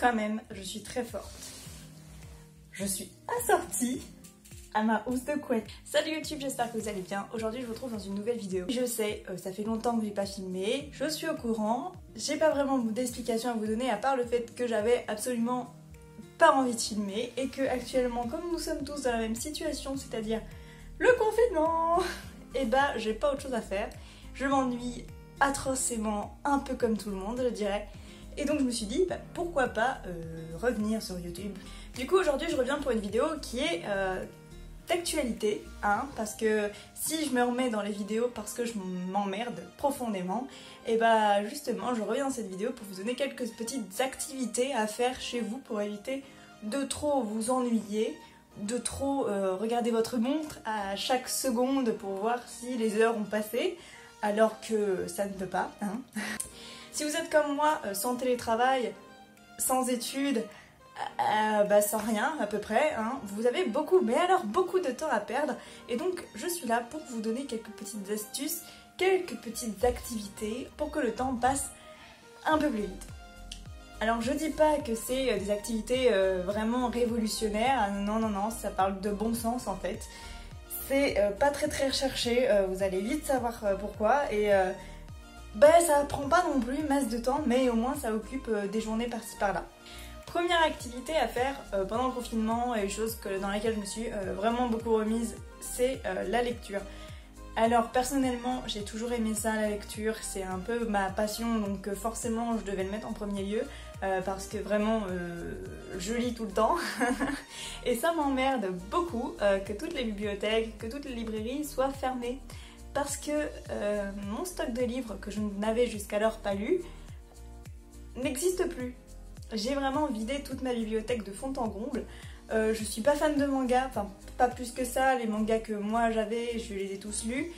quand même, je suis très forte. Je suis assortie à ma housse de couette. Salut YouTube, j'espère que vous allez bien. Aujourd'hui je vous retrouve dans une nouvelle vidéo. Je sais, ça fait longtemps que je n'ai pas filmé, je suis au courant. J'ai pas vraiment d'explication à vous donner à part le fait que j'avais absolument pas envie de filmer et que actuellement, comme nous sommes tous dans la même situation, c'est-à-dire le confinement, et bah j'ai pas autre chose à faire. Je m'ennuie atrocement, un peu comme tout le monde je dirais. Et donc je me suis dit, bah, pourquoi pas revenir sur YouTube. Du coup aujourd'hui je reviens pour une vidéo qui est d'actualité, hein, parce que si je me remets dans les vidéos parce que je m'emmerde profondément, et bah justement je reviens dans cette vidéo pour vous donner quelques petites activités à faire chez vous pour éviter de trop vous ennuyer, de trop regarder votre montre à chaque seconde pour voir si les heures ont passé, alors que ça ne peut pas, hein. Si vous êtes comme moi, sans télétravail, sans études, bah sans rien à peu près, hein, vous avez beaucoup, mais alors beaucoup de temps à perdre. Et donc je suis là pour vous donner quelques petites astuces, quelques petites activités pour que le temps passe un peu plus vite. Alors je dis pas que c'est des activités vraiment révolutionnaires, non, ça parle de bon sens en fait. C'est pas très recherché, vous allez vite savoir pourquoi et bah ça prend pas non plus masse de temps, mais au moins ça occupe des journées par-ci par-là. Première activité à faire pendant le confinement et chose dans laquelle je me suis vraiment beaucoup remise, c'est la lecture. Alors personnellement j'ai toujours aimé ça, la lecture, c'est un peu ma passion, donc forcément je devais le mettre en premier lieu parce que vraiment je lis tout le temps et ça m'emmerde beaucoup que toutes les bibliothèques, que toutes les librairies soient fermées parce que mon stock de livres que je n'avais jusqu'alors pas lu n'existe plus. J'ai vraiment vidé toute ma bibliothèque de fond en comble. Je suis pas fan de manga, enfin pas plus que ça, les mangas que moi j'avais, je les ai tous lus.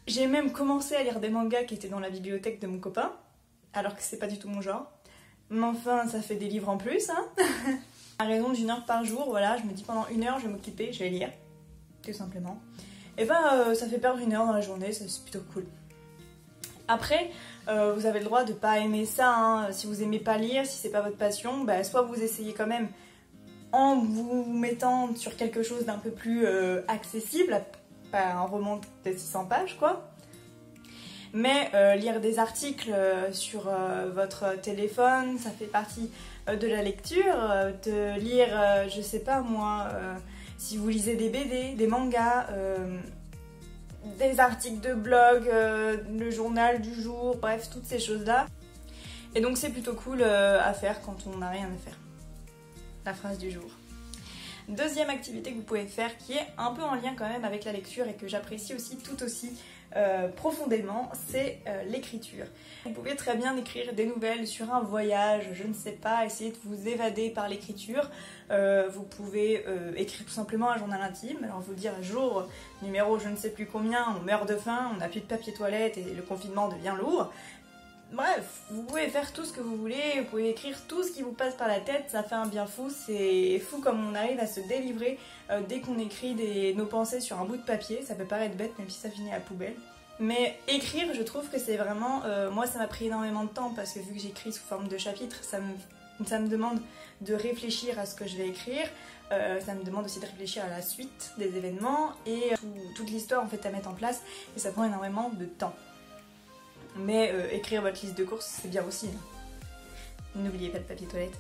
J'ai même commencé à lire des mangas qui étaient dans la bibliothèque de mon copain, alors que c'est pas du tout mon genre. Mais enfin, ça fait des livres en plus, hein. À raison d'1 heure par jour, voilà, je me dis pendant 1 heure je vais m'occuper, je vais lire, tout simplement. Et ben ça fait perdre 1 heure dans la journée, c'est plutôt cool. Après, vous avez le droit de pas aimer ça, hein. Si vous aimez pas lire, si c'est pas votre passion, bah, soit vous essayez quand même en vous mettant sur quelque chose d'un peu plus accessible, pas un roman de 600 pages quoi. Mais lire des articles sur votre téléphone, ça fait partie de la lecture, de lire, je sais pas moi, si vous lisez des BD, des mangas, des articles de blog, le journal du jour, bref, toutes ces choses-là. Et donc c'est plutôt cool à faire quand on n'a rien à faire. La phrase du jour. Deuxième activité que vous pouvez faire qui est un peu en lien quand même avec la lecture et que j'apprécie aussi tout aussi profondément, c'est l'écriture. Vous pouvez très bien écrire des nouvelles sur un voyage, je ne sais pas, essayer de vous évader par l'écriture. Vous pouvez écrire tout simplement un journal intime, alors vous dire jour numéro je ne sais plus combien, on meurt de faim, on n'a plus de papier toilette et le confinement devient lourd. Bref, vous pouvez faire tout ce que vous voulez, vous pouvez écrire tout ce qui vous passe par la tête, ça fait un bien fou, c'est fou comme on arrive à se délivrer dès qu'on écrit nos pensées sur un bout de papier, ça peut paraître bête même si ça finit à la poubelle. Mais écrire, je trouve que c'est vraiment, moi ça m'a pris énormément de temps parce que vu que j'écris sous forme de chapitres, ça me demande de réfléchir à ce que je vais écrire, ça me demande aussi de réfléchir à la suite des événements et toute l'histoire en fait à mettre en place et ça prend énormément de temps. Mais écrire votre liste de courses, c'est bien aussi. N'oubliez pas le papier toilette.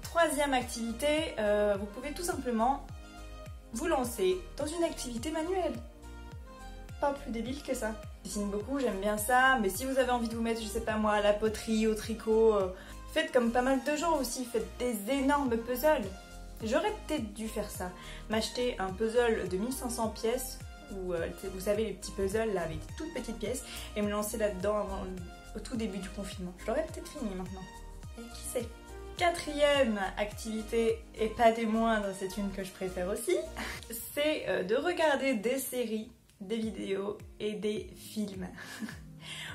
Troisième activité, vous pouvez tout simplement vous lancer dans une activité manuelle. Pas plus débile que ça. Je dessine beaucoup, j'aime bien ça, mais si vous avez envie de vous mettre, je sais pas moi, à la poterie, au tricot, faites comme pas mal de gens aussi, faites des énormes puzzles. J'aurais peut-être dû faire ça. M'acheter un puzzle de 1500 pièces, ou vous savez les petits puzzles là avec des toutes petites pièces et me lancer là-dedans au tout début du confinement. Je l'aurais peut-être fini maintenant. Et qui sait. Quatrième activité, et pas des moindres, c'est une que je préfère aussi, c'est de regarder des séries, des vidéos et des films.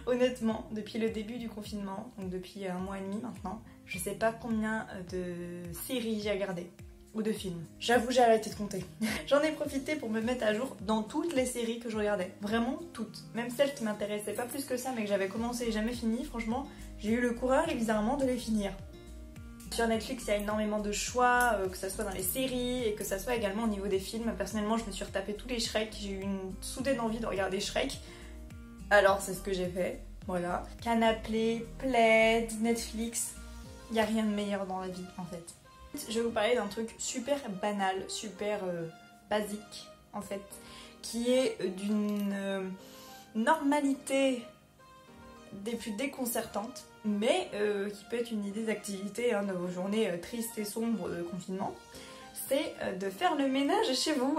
Honnêtement, depuis le début du confinement, donc depuis 1 mois et demi maintenant, je sais pas combien de séries j'ai regardé. Ou de films. J'avoue, j'ai arrêté de compter. J'en ai profité pour me mettre à jour dans toutes les séries que je regardais. Vraiment toutes. Même celles qui m'intéressaient pas plus que ça, mais que j'avais commencé et jamais fini. Franchement, j'ai eu le courage, bizarrement, de les finir. Sur Netflix, il y a énormément de choix, que ce soit dans les séries et que ce soit également au niveau des films. Personnellement, je me suis retapé tous les Shrek, j'ai eu une soudaine envie de regarder Shrek. Alors c'est ce que j'ai fait, voilà. Canapé, Plaid, Netflix, il n'y a rien de meilleur dans la vie en fait. Je vais vous parler d'un truc super banal, super basique en fait, qui est d'une normalité des plus déconcertantes, mais qui peut être une idée d'activité dans vos journées tristes et sombres de confinement. C'est de faire le ménage chez vous.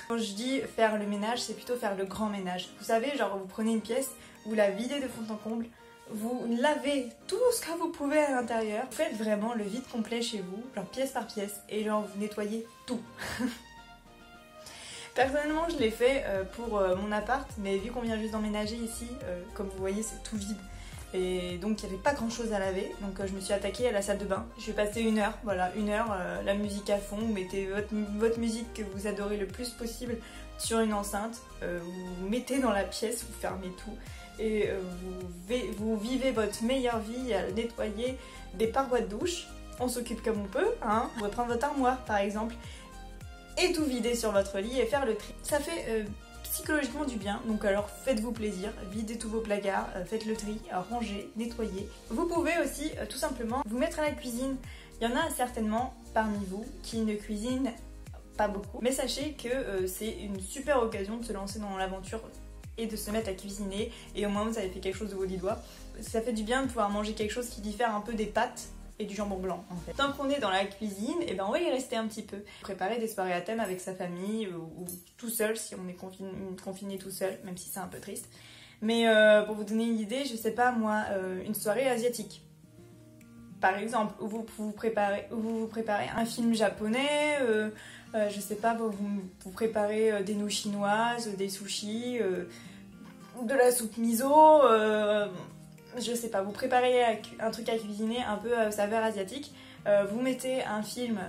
Quand je dis faire le ménage, c'est plutôt faire le grand ménage. Vous savez, genre vous prenez une pièce, vous la videz de fond en comble, vous lavez tout ce que vous pouvez à l'intérieur, vous faites vraiment le vide complet chez vous, genre pièce par pièce, et genre vous nettoyez tout. Personnellement, je l'ai fait pour mon appart, mais vu qu'on vient juste d'emménager ici, comme vous voyez, c'est tout vide. Et donc il n'y avait pas grand chose à laver, donc je me suis attaquée à la salle de bain. Je vais passer 1 heure, voilà, 1 heure, la musique à fond, vous mettez votre musique que vous adorez le plus possible sur une enceinte, vous mettez dans la pièce, vous fermez tout, et vous vivez votre meilleure vie à nettoyer des parois de douche. On s'occupe comme on peut, hein. Vous pouvez prendre votre armoire par exemple, et tout vider sur votre lit et faire le tri. Ça fait psychologiquement du bien, donc alors faites-vous plaisir, videz tous vos placards, faites le tri, rangez, nettoyez. Vous pouvez aussi tout simplement vous mettre à la cuisine. Il y en a certainement parmi vous qui ne cuisinent pas beaucoup, mais sachez que c'est une super occasion de se lancer dans l'aventure et de se mettre à cuisiner, et au moins vous avez fait quelque chose de vos 10 doigts. Ça fait du bien de pouvoir manger quelque chose qui diffère un peu des pâtes et du jambon blanc en fait. Tant qu'on est dans la cuisine, et ben on va y rester un petit peu. Préparer des soirées à thème avec sa famille ou tout seul si on est confiné tout seul, même si c'est un peu triste. Mais pour vous donner une idée, je sais pas moi, une soirée asiatique. Par exemple, où vous préparez un film japonais, je sais pas, vous préparez des nouilles chinoises, des sushis, de la soupe miso, je sais pas, vous préparez un truc à cuisiner un peu à saveur asiatique, vous mettez un film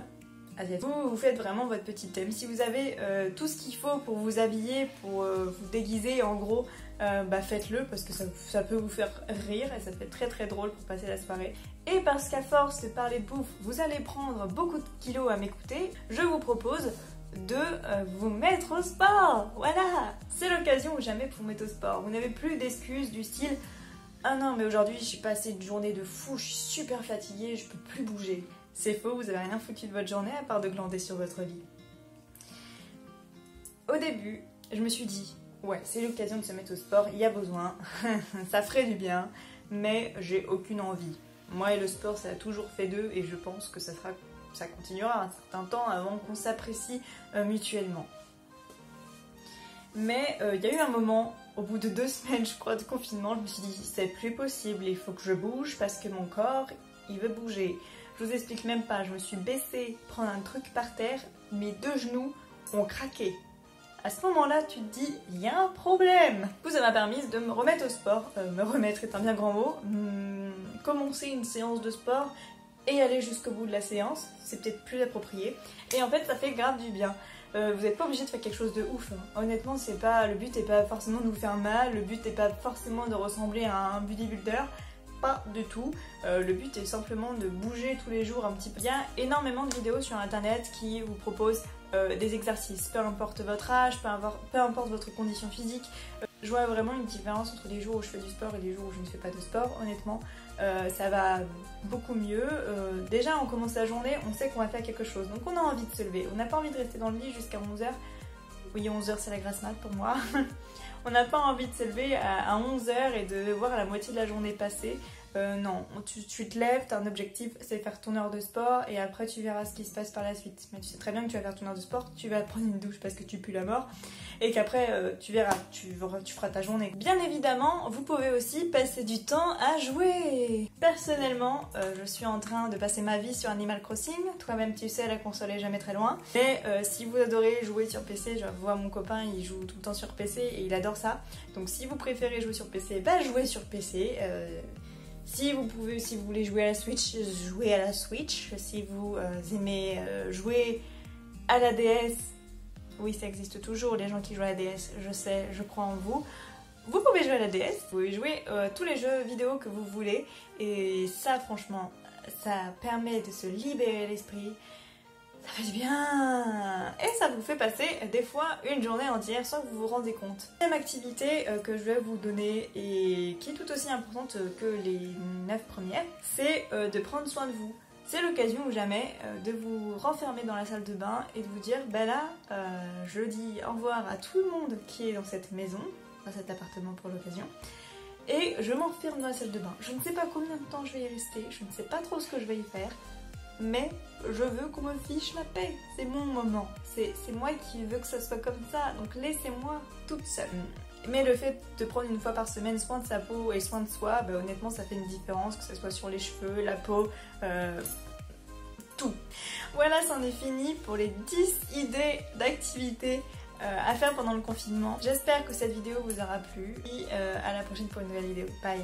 asiatique, vous faites vraiment votre petit thème. Si vous avez tout ce qu'il faut pour vous habiller, pour vous déguiser en gros, bah faites-le parce que ça peut vous faire rire et ça fait très très drôle pour passer la soirée. Et parce qu'à force de parler de bouffe, vous allez prendre beaucoup de kilos à m'écouter, je vous propose de vous mettre au sport. Voilà, c'est l'occasion ou jamais pour vous mettre au sport. Vous n'avez plus d'excuses du style ah non mais aujourd'hui j'ai passé une journée de fou, je suis super fatiguée, je peux plus bouger. C'est faux, vous avez rien foutu de votre journée à part de glander sur votre lit. Au début, je me suis dit ouais, c'est l'occasion de se mettre au sport, il y a besoin, ça ferait du bien, mais j'ai aucune envie. Moi et le sport, ça a toujours fait deux et je pense que ça continuera un certain temps avant qu'on s'apprécie mutuellement. Mais il y a eu un moment, au bout de 2 semaines, je crois, de confinement, je me suis dit c'est plus possible, il faut que je bouge parce que mon corps, il veut bouger. Je vous explique même pas, je me suis baissée, prendre un truc par terre, mes 2 genoux ont craqué. À ce moment-là, tu te dis, il y a un problème. Du coup, ça m'a permis de me remettre au sport. Me remettre est un bien grand mot. Commencer une séance de sport et aller jusqu'au bout de la séance, c'est peut-être plus approprié. Et en fait, ça fait grave du bien. Vous n'êtes pas obligé de faire quelque chose de ouf. Honnêtement, le but n'est pas forcément de vous faire mal, le but n'est pas forcément de ressembler à un bodybuilder. Pas du tout. Le but est simplement de bouger tous les jours un petit peu. Il y a énormément de vidéos sur internet qui vous proposent des exercices, peu importe votre âge, peu importe votre condition physique. Je vois vraiment une différence entre les jours où je fais du sport et les jours où je ne fais pas de sport. Honnêtement, ça va beaucoup mieux. Déjà, on commence la journée, on sait qu'on va faire quelque chose. Donc on a envie de se lever. On n'a pas envie de rester dans le lit jusqu'à 11h. Oui, 11h c'est la grasse mat pour moi. On n'a pas envie de se lever à 11h et de voir la moitié de la journée passer. Non, tu te lèves, tu as un objectif, c'est faire ton heure de sport et après tu verras ce qui se passe par la suite. Mais tu sais très bien que tu vas faire ton heure de sport, tu vas prendre une douche parce que tu pues la mort et qu'après tu verras, tu feras ta journée. Bien évidemment, vous pouvez aussi passer du temps à jouer. Personnellement, je suis en train de passer ma vie sur Animal Crossing. Toi-même tu sais, la console est jamais très loin. Mais si vous adorez jouer sur PC, je vois mon copain, il joue tout le temps sur PC et il adore ça. Donc si vous préférez jouer sur PC, bah jouez sur PC. Si vous voulez jouer à la Switch, jouez à la Switch. Si vous aimez jouer à la DS, oui ça existe toujours, les gens qui jouent à la DS, je sais, je crois en vous. Vous pouvez jouer à la DS, vous pouvez jouer tous les jeux vidéo que vous voulez. Et ça franchement, ça permet de se libérer l'esprit, ça fait du bien et ça vous fait passer des fois une journée entière sans que vous vous rendez compte. La deuxième activité que je vais vous donner et qui est tout aussi importante que les 9 premières, c'est de prendre soin de vous. C'est l'occasion ou jamais de vous renfermer dans la salle de bain et de vous dire ben là, je dis au revoir à tout le monde qui est dans cette maison, dans cet appartement pour l'occasion, et je m'enferme dans la salle de bain. Je ne sais pas combien de temps je vais y rester, je ne sais pas trop ce que je vais y faire, mais je veux qu'on me fiche la paix, c'est mon moment, c'est moi qui veux que ça soit comme ça, donc laissez-moi toute seule. Mais le fait de prendre une fois par semaine soin de sa peau et soin de soi, bah honnêtement ça fait une différence, que ce soit sur les cheveux, la peau, tout. Voilà, c'en est fini pour les 10 idées d'activités à faire pendant le confinement. J'espère que cette vidéo vous aura plu et à la prochaine pour une nouvelle vidéo. Bye!